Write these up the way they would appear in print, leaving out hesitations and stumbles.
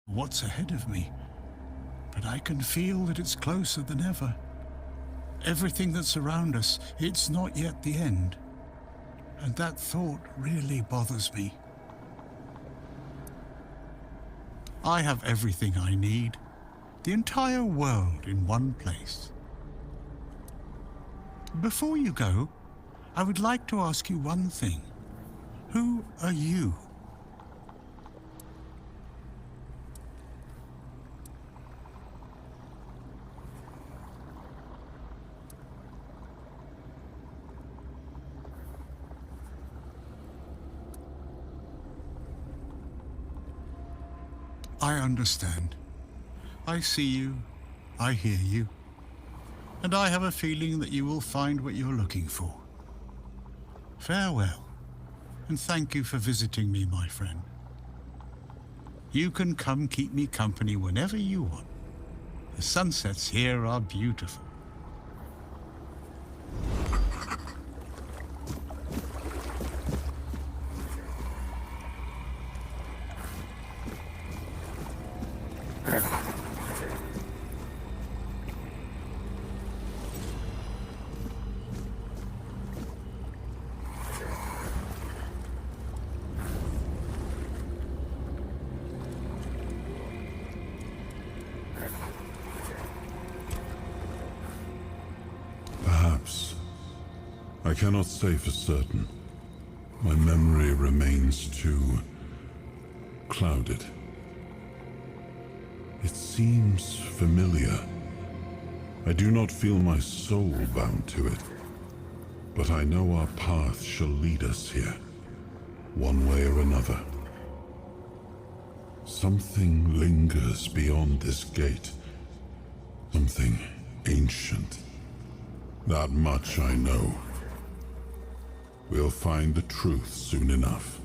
what's ahead of me, but I can feel that it's closer than ever. Everything that's around us, it's not yet the end. And that thought really bothers me. I have everything I need, the entire world in one place. Before you go, I would like to ask you one thing. Who are you? I understand. I see you, I hear you, and I have a feeling that you will find what you're looking for. Farewell, and thank you for visiting me, my friend. You can come keep me company whenever you want. The sunsets here are beautiful. Perhaps. I cannot say for certain. My memory remains too clouded. It seems familiar. I do not feel my soul bound to it, but I know our path shall lead us here, one way or another. Something lingers beyond this gate. Something ancient. That much I know. We'll find the truth soon enough.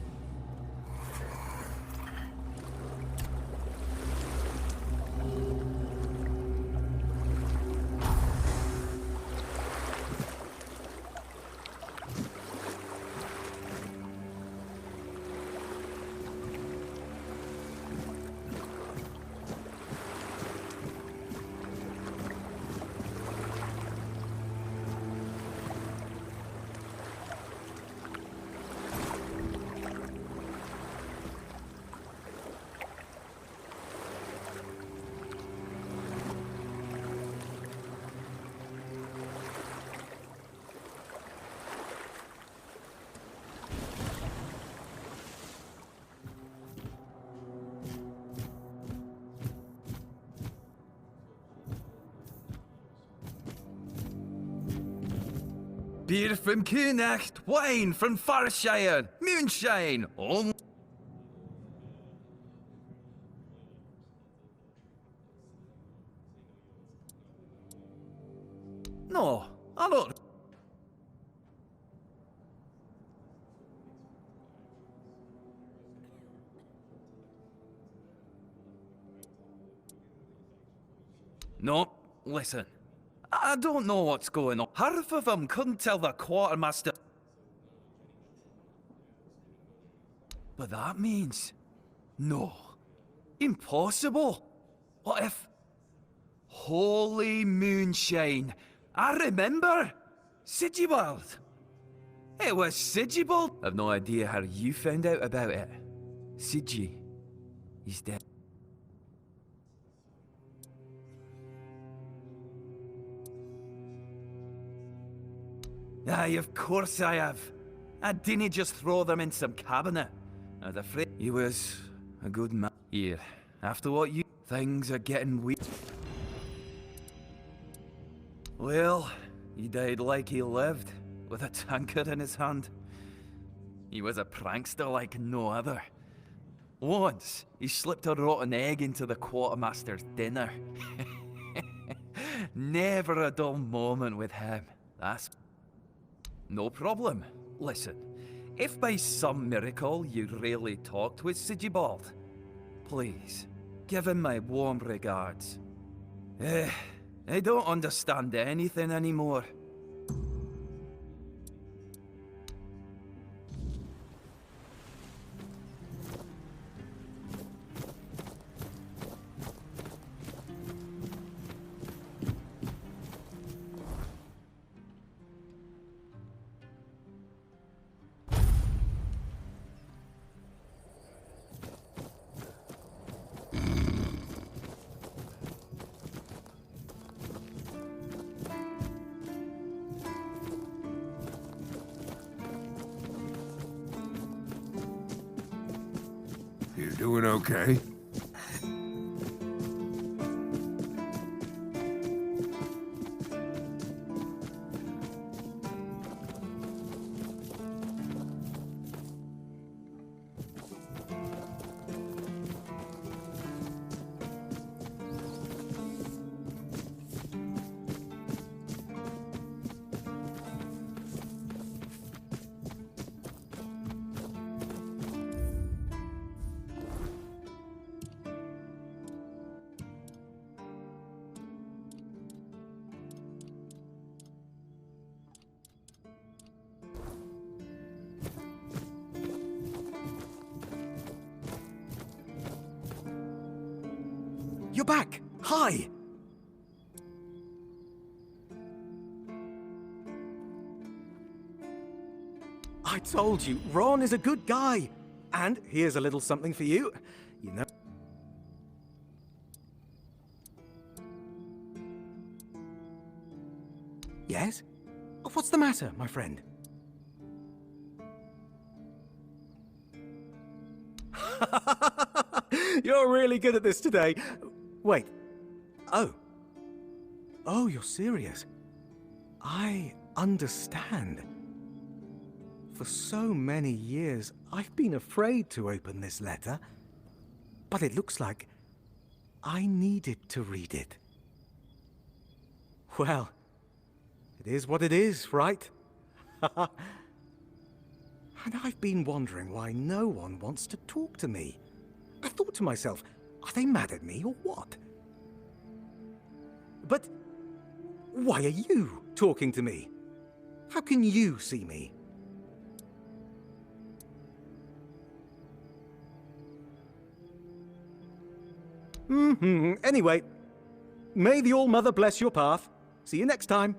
Beer from Kunacht, wine from Farshire, moonshine, all... No, I don't... No, listen. I don't know what's going on. Half of them couldn't tell the quartermaster. But that means... No. Impossible. What if... Holy moonshine. I remember. Sigibald. It was Sigibald. I've no idea how you found out about it. Sigi. He's dead. Aye, of course I have. I didn't just throw them in some cabinet. I was afraid he was a good man. Here, after what you... Things are getting weird. Well, he died like he lived, with a tankard in his hand. He was a prankster like no other. Once, he slipped a rotten egg into the quartermaster's dinner. Never a dull moment with him. That's... No problem. Listen, if by some miracle you really talked with Sigibald, please, give him my warm regards. I don't understand anything anymore. You doing okay? You're back! Hi! I told you, Ron is a good guy. And here's a little something for you. You know... Yes? What's the matter, my friend? You're really good at this today. Wait. Oh. Oh, you're serious. I understand. For so many years, I've been afraid to open this letter. But it looks like I needed to read it. Well, it is what it is, right? And I've been wondering why no one wants to talk to me. I thought to myself, are they mad at me or what? But why are you talking to me? How can you see me? Anyway, may the All-Mother bless your path. See you next time.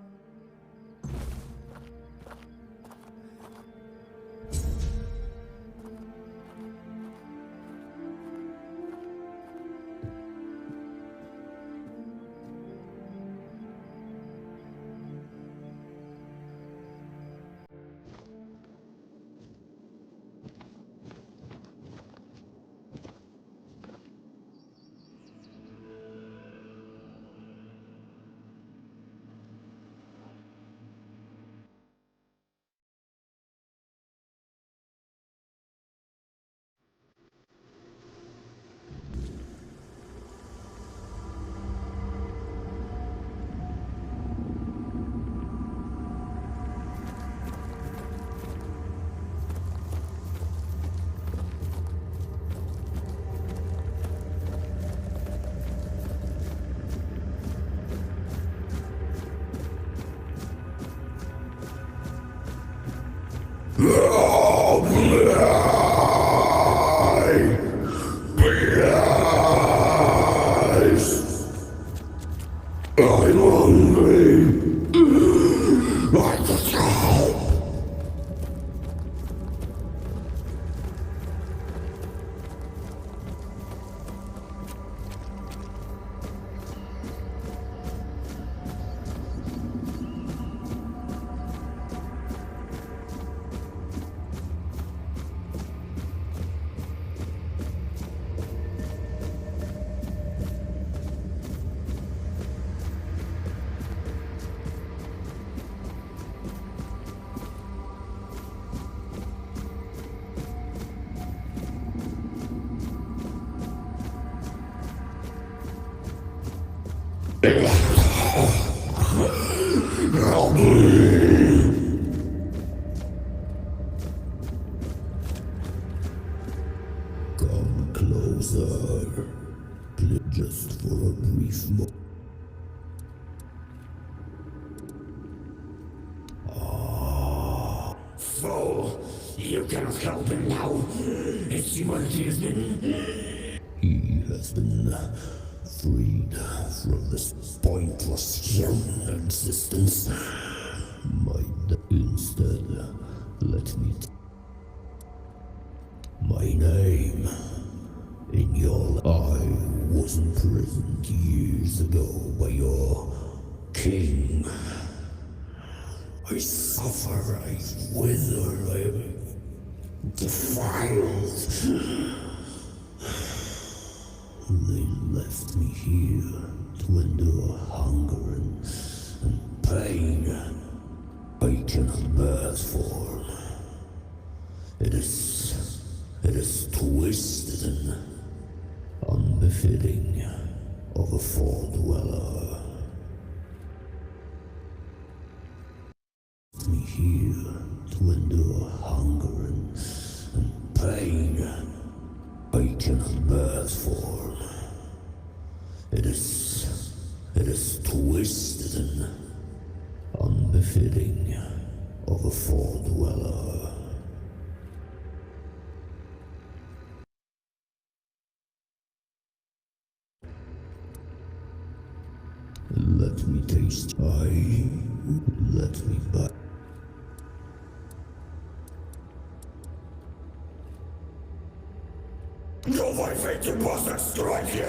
I'm hungry. Come closer, just for a brief moment. Fool, you cannot help him now. His humanity has been... He has been freed from this pointless human existence. Instead, let me... My name in your... I was imprisoned years ago by your king. I suffer, I wither, I am defiled. They left me here to endure hunger and pain. I cannot bear form. It is twisted and unbefitting of a fall dweller. Me here to endure hunger and pain. I cannot bear form. It is twisted and unbefitting of a fall dweller. Let me taste. Let me buy. Новый фейки босса стройки!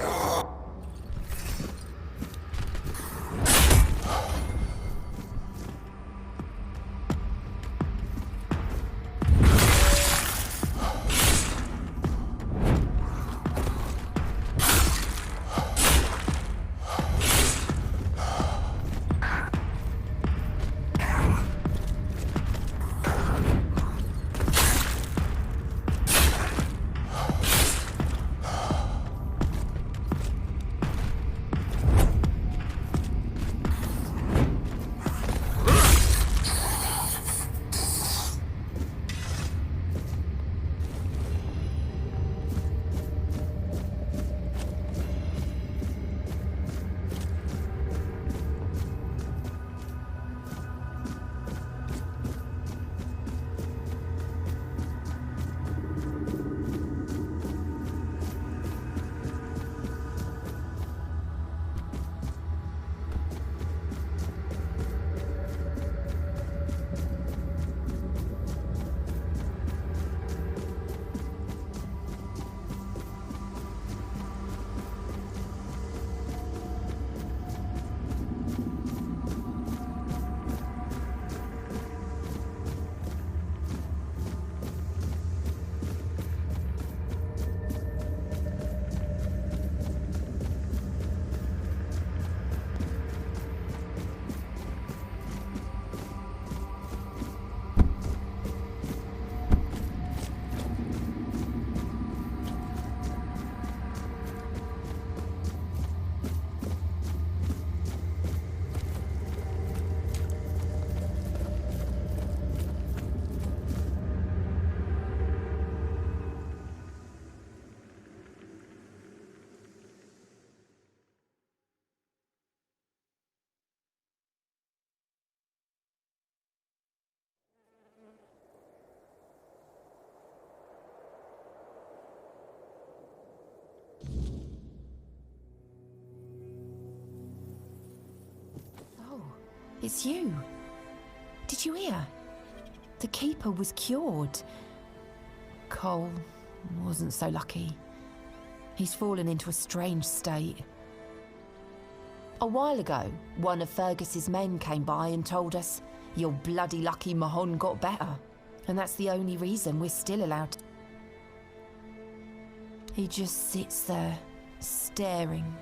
It's you. Did you hear? The Keeper was cured. Cole wasn't so lucky. He's fallen into a strange state. A while ago, one of Fergus's men came by and told us, "You're bloody lucky Mahon got better." And that's the only reason we're still allowed to... He just sits there, staring.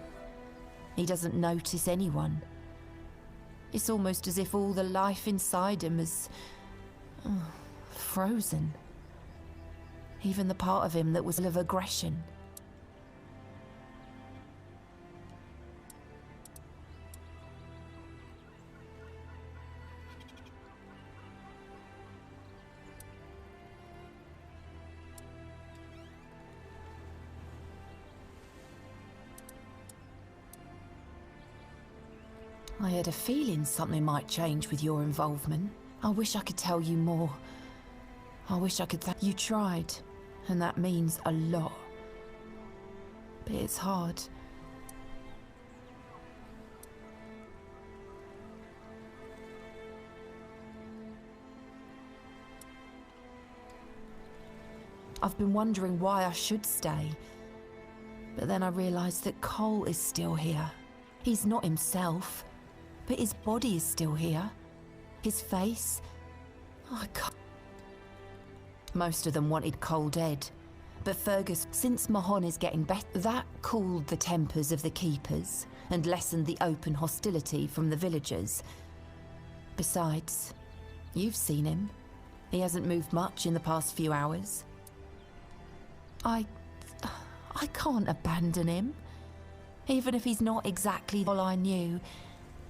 He doesn't notice anyone. It's almost as if all the life inside him is... frozen. Even the part of him that was full of aggression. I had a feeling something might change with your involvement. I wish I could tell you more. I wish I could you tried, and that means a lot. But it's hard. I've been wondering why I should stay. But then I realised that Cole is still here. He's not himself. But his body is still here. His face... Oh, I can't... Most of them wanted Cole dead. But Fergus, since Mahon is getting better, that cooled the tempers of the keepers and lessened the open hostility from the villagers. Besides, you've seen him. He hasn't moved much in the past few hours. I can't abandon him. Even if he's not exactly all I knew,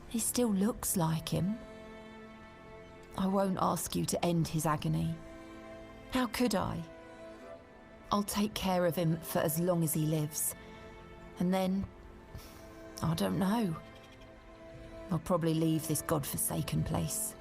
he still looks like him. I won't ask you to end his agony. How could I? I'll take care of him for as long as he lives. And then, I don't know. I'll probably leave this godforsaken place.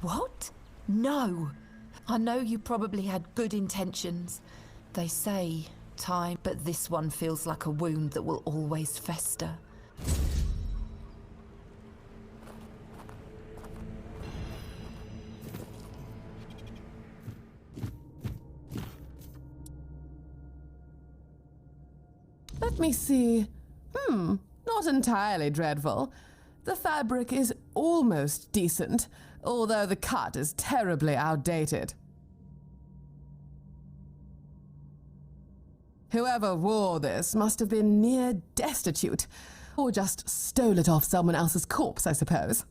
What? No! I know you probably had good intentions. They say time, but this one feels like a wound that will always fester. Let me see. Not entirely dreadful. The fabric is almost decent, although the cut is terribly outdated. Whoever wore this must have been near destitute, or just stole it off someone else's corpse, I suppose.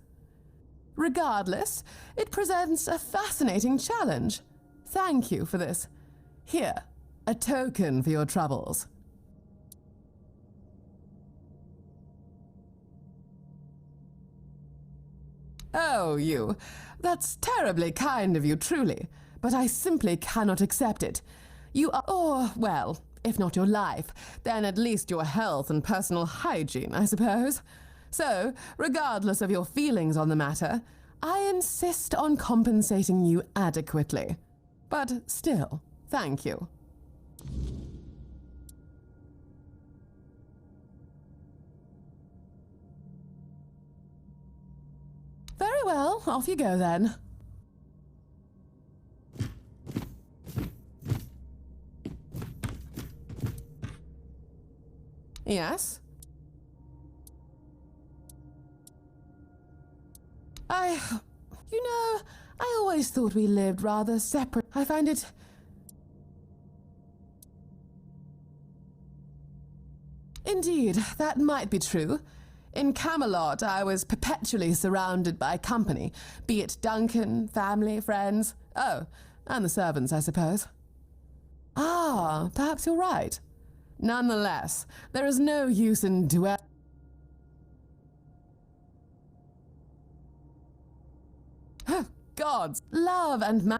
Regardless, it presents a fascinating challenge. Thank you for this. Here, a token for your troubles. Oh, you. That's terribly kind of you, truly. But I simply cannot accept it. You are, or, well, if not your life, then at least your health and personal hygiene, I suppose. So, regardless of your feelings on the matter, I insist on compensating you adequately. But still, thank you. Very well, off you go then. Yes? I always thought we lived rather separate. I find it... Indeed, that might be true. In Camelot, I was perpetually surrounded by company, be it Duncan, family, friends, oh, and the servants, I suppose. Ah, perhaps you're right. Nonetheless, there is no use in Gods, love and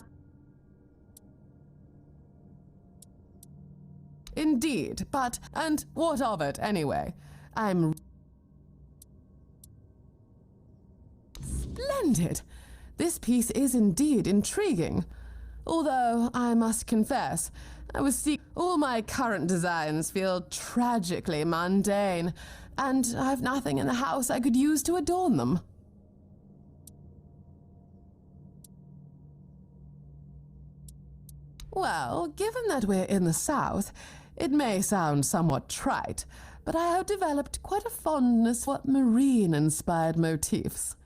Indeed, but, and what of it, anyway? I'm... Splendid! This piece is indeed intriguing. Although, I must confess, all my current designs feel tragically mundane, and I've nothing in the house I could use to adorn them. Well, given that we're in the South, it may sound somewhat trite, but I have developed quite a fondness for marine-inspired motifs.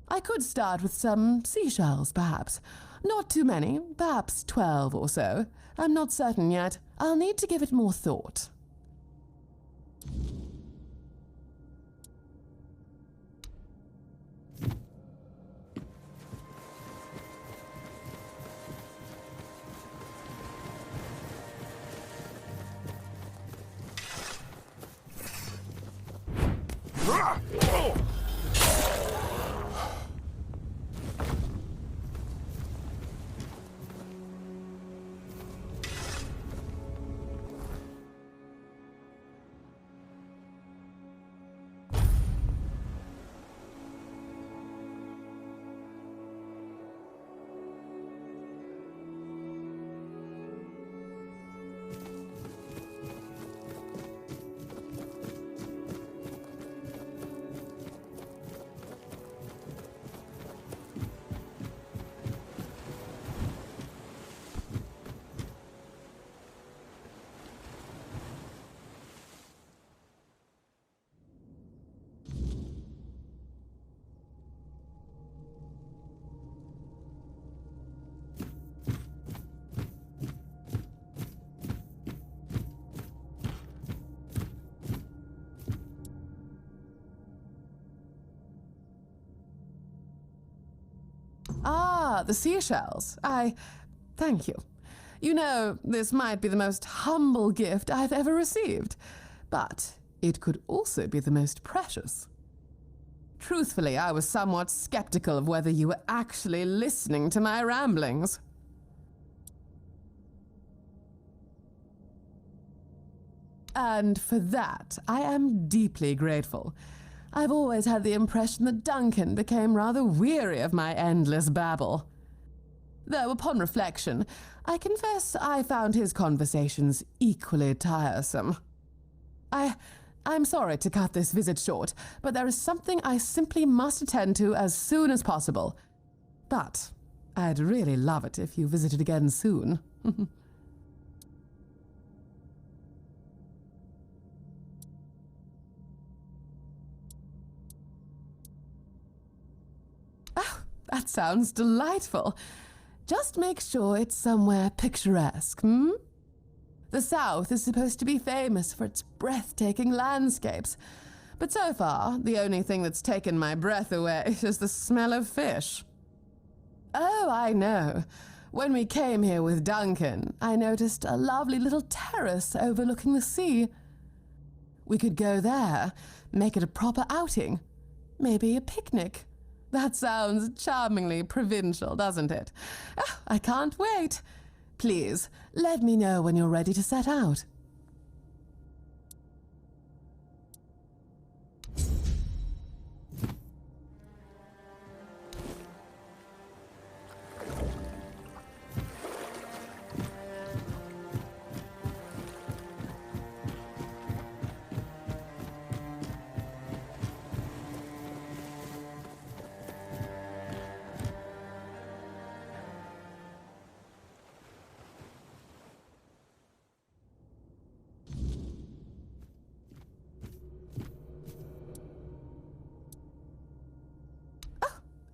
I could start with some seashells, perhaps. Not too many, perhaps 12 or so. I'm not certain yet. I'll need to give it more thought. about the seashells. Thank you. You know, this might be the most humble gift I've ever received, but it could also be the most precious. Truthfully, I was somewhat skeptical of whether you were actually listening to my ramblings. And for that, I am deeply grateful. I've always had the impression that Duncan became rather weary of my endless babble. Though, upon reflection, I confess I found his conversations equally tiresome. I'm sorry to cut this visit short, but there is something I simply must attend to as soon as possible. But I'd really love it if you visited again soon. Oh, that sounds delightful. Just make sure it's somewhere picturesque, hmm? The South is supposed to be famous for its breathtaking landscapes, but so far, the only thing that's taken my breath away is the smell of fish. Oh, I know. When we came here with Duncan, I noticed a lovely little terrace overlooking the sea. We could go there, make it a proper outing. Maybe a picnic. That sounds charmingly provincial, doesn't it? Oh, I can't wait. Please, let me know when you're ready to set out.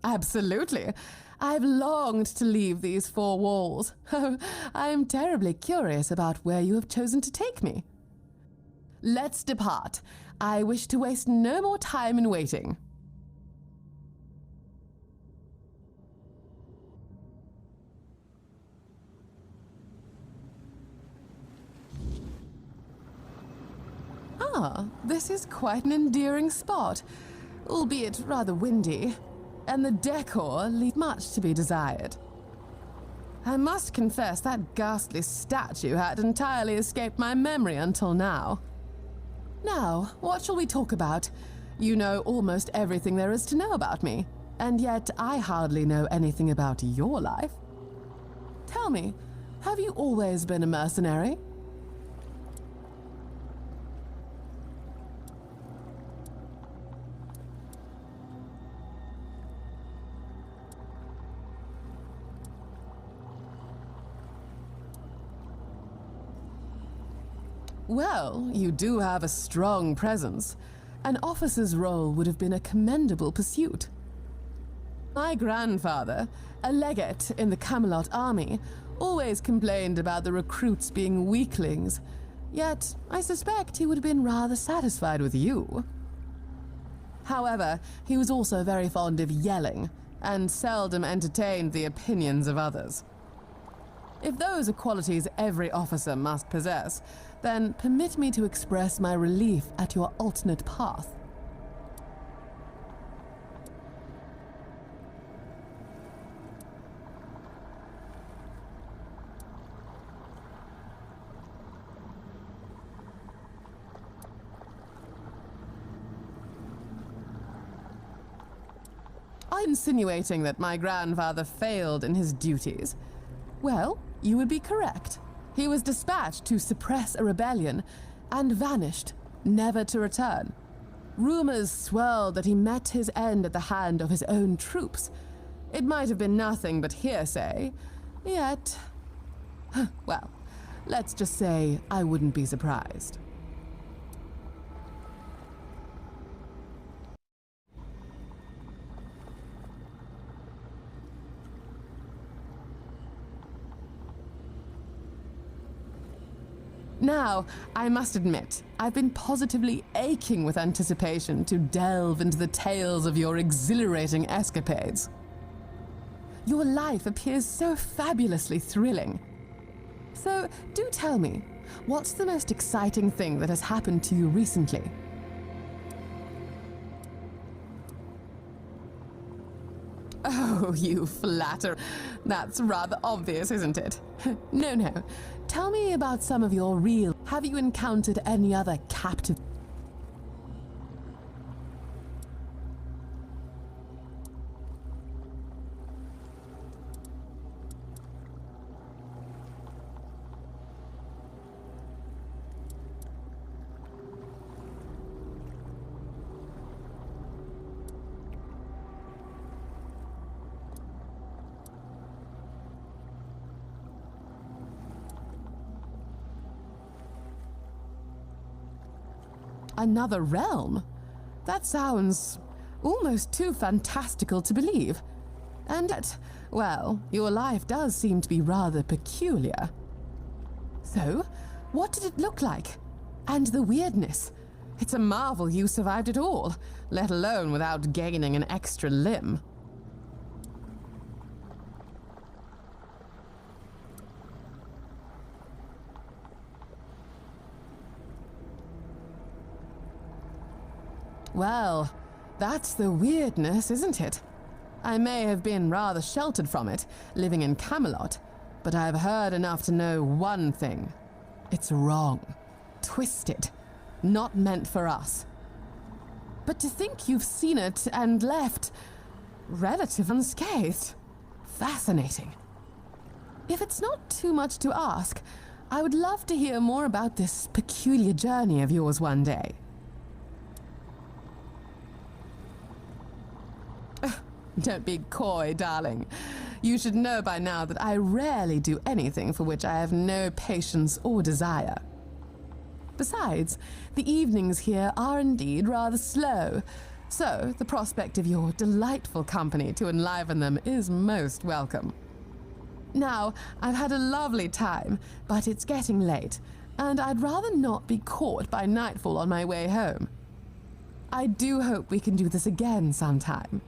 Absolutely. I've longed to leave these four walls. Oh, I'm terribly curious about where you have chosen to take me. Let's depart. I wish to waste no more time in waiting. Ah, this is quite an endearing spot, albeit rather windy. And the decor leaves much to be desired. I must confess that ghastly statue had entirely escaped my memory until now. Now, what shall we talk about? You know almost everything there is to know about me, and yet I hardly know anything about your life. Tell me, have you always been a mercenary? Well, you do have a strong presence. An officer's role would have been a commendable pursuit. My grandfather, a legate in the Camelot army, always complained about the recruits being weaklings, yet I suspect he would have been rather satisfied with you. However, he was also very fond of yelling, and seldom entertained the opinions of others. If those are qualities every officer must possess, then permit me to express my relief at your alternate path. Are you insinuating that my grandfather failed in his duties? Well, you would be correct. He was dispatched to suppress a rebellion and vanished, never to return. Rumors swirled that he met his end at the hand of his own troops. It might have been nothing but hearsay, yet... well, let's just say I wouldn't be surprised. Now, I must admit, I've been positively aching with anticipation to delve into the tales of your exhilarating escapades. Your life appears so fabulously thrilling. So, do tell me, what's the most exciting thing that has happened to you recently? Oh, you flatter. That's rather obvious, isn't it? No. Tell me about some of your real... Have you encountered any other captive... Another realm? That sounds almost too fantastical to believe. And yet, well, your life does seem to be rather peculiar. So, what did it look like? And the weirdness? It's a marvel you survived it all, let alone without gaining an extra limb. Well, that's the weirdness, isn't it? I may have been rather sheltered from it, living in Camelot, but I've heard enough to know one thing. It's wrong, twisted, not meant for us. But to think you've seen it and left relatively unscathed. Fascinating. If it's not too much to ask, I would love to hear more about this peculiar journey of yours one day. Don't be coy, darling. You should know by now that I rarely do anything for which I have no patience or desire. Besides, the evenings here are indeed rather slow, so the prospect of your delightful company to enliven them is most welcome. Now, I've had a lovely time, but it's getting late, and I'd rather not be caught by nightfall on my way home. I do hope we can do this again sometime.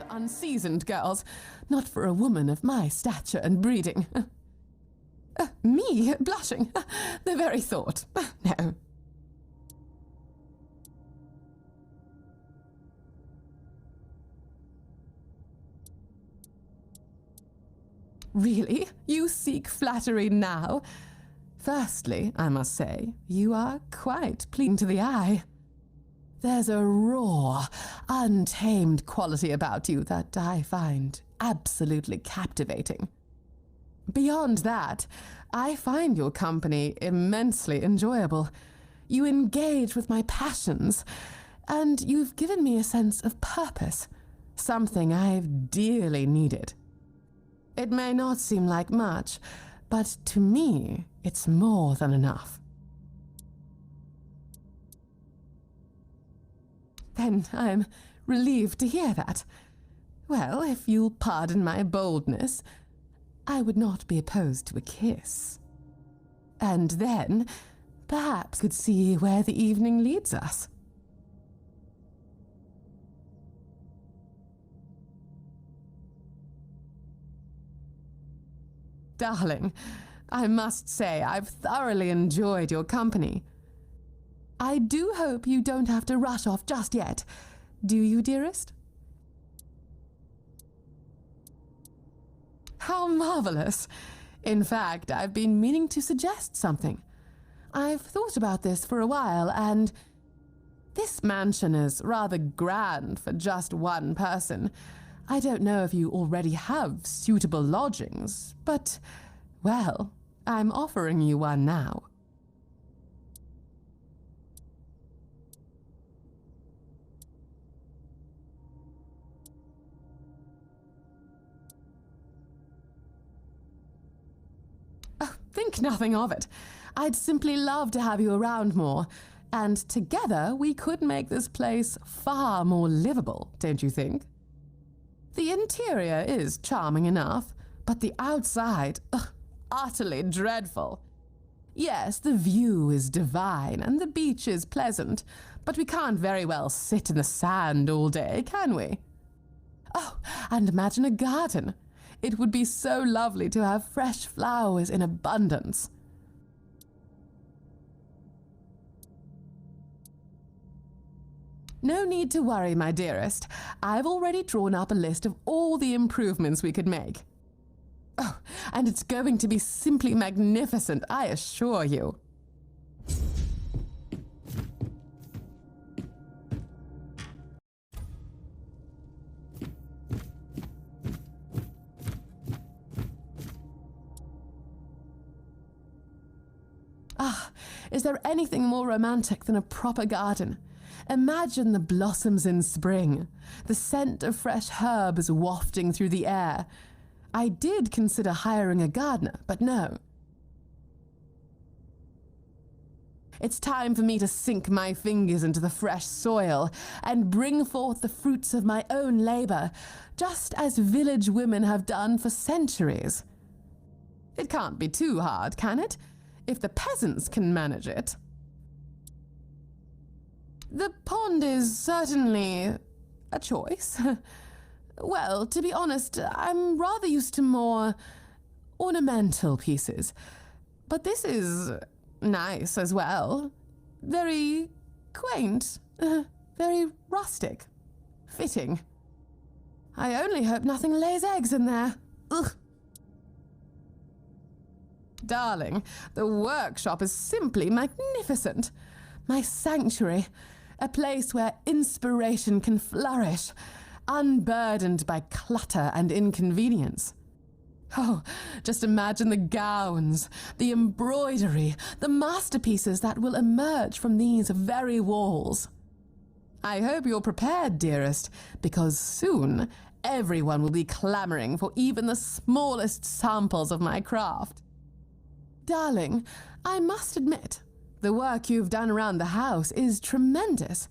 Unseasoned girls, not for a woman of my stature and breeding. Me blushing? The very thought. No. Really? You seek flattery now? Firstly, I must say, you are quite pleasing to the eye. There's a raw, untamed quality about you that I find absolutely captivating. Beyond that, I find your company immensely enjoyable. You engage with my passions, and you've given me a sense of purpose, something I've dearly needed. It may not seem like much, but to me, it's more than enough. Then I'm relieved to hear that. Well, if you'll pardon my boldness, I would not be opposed to a kiss. And then, perhaps could see where the evening leads us. Darling, I must say I've thoroughly enjoyed your company. I do hope you don't have to rush off just yet. Do you, dearest? How marvelous! In fact, I've been meaning to suggest something. I've thought about this for a while, and this mansion is rather grand for just one person. I don't know if you already have suitable lodgings, but, well, I'm offering you one now. Think nothing of it. I'd simply love to have you around more, and together we could make this place far more livable, don't you think? The interior is charming enough, but the outside, utterly dreadful. Yes, the view is divine and the beach is pleasant, but we can't very well sit in the sand all day, can we? Oh, and imagine a garden. It would be so lovely to have fresh flowers in abundance. No need to worry, my dearest. I've already drawn up a list of all the improvements we could make. Oh, and it's going to be simply magnificent, I assure you. Ah, is there anything more romantic than a proper garden? Imagine the blossoms in spring, the scent of fresh herbs wafting through the air. I did consider hiring a gardener, but no. It's time for me to sink my fingers into the fresh soil and bring forth the fruits of my own labor, just as village women have done for centuries. It can't be too hard, can it? If the peasants can manage it. The pond is certainly a choice. Well, to be honest, I'm rather used to more ornamental pieces. But this is nice as well. Very quaint, very rustic, fitting. I only hope nothing lays eggs in there. Ugh. Darling, the workshop is simply magnificent. My sanctuary, a place where inspiration can flourish, unburdened by clutter and inconvenience. Oh, just imagine the gowns, the embroidery, the masterpieces that will emerge from these very walls. I hope you're prepared, dearest, because soon everyone will be clamoring for even the smallest samples of my craft. Darling, I must admit, the work you've done around the house is tremendous.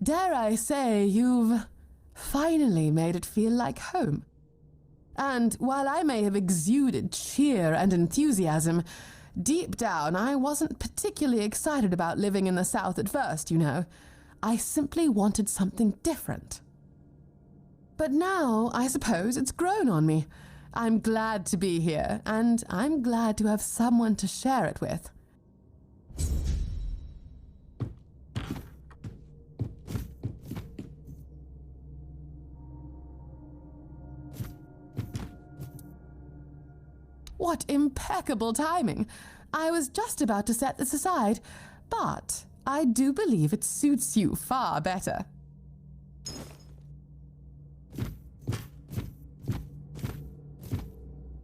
Dare I say you've finally made it feel like home. And while I may have exuded cheer and enthusiasm, deep down I wasn't particularly excited about living in the South at first, you know. I simply wanted something different. But now, I suppose, it's grown on me. I'm glad to be here, and I'm glad to have someone to share it with. What impeccable timing! I was just about to set this aside, but I do believe it suits you far better.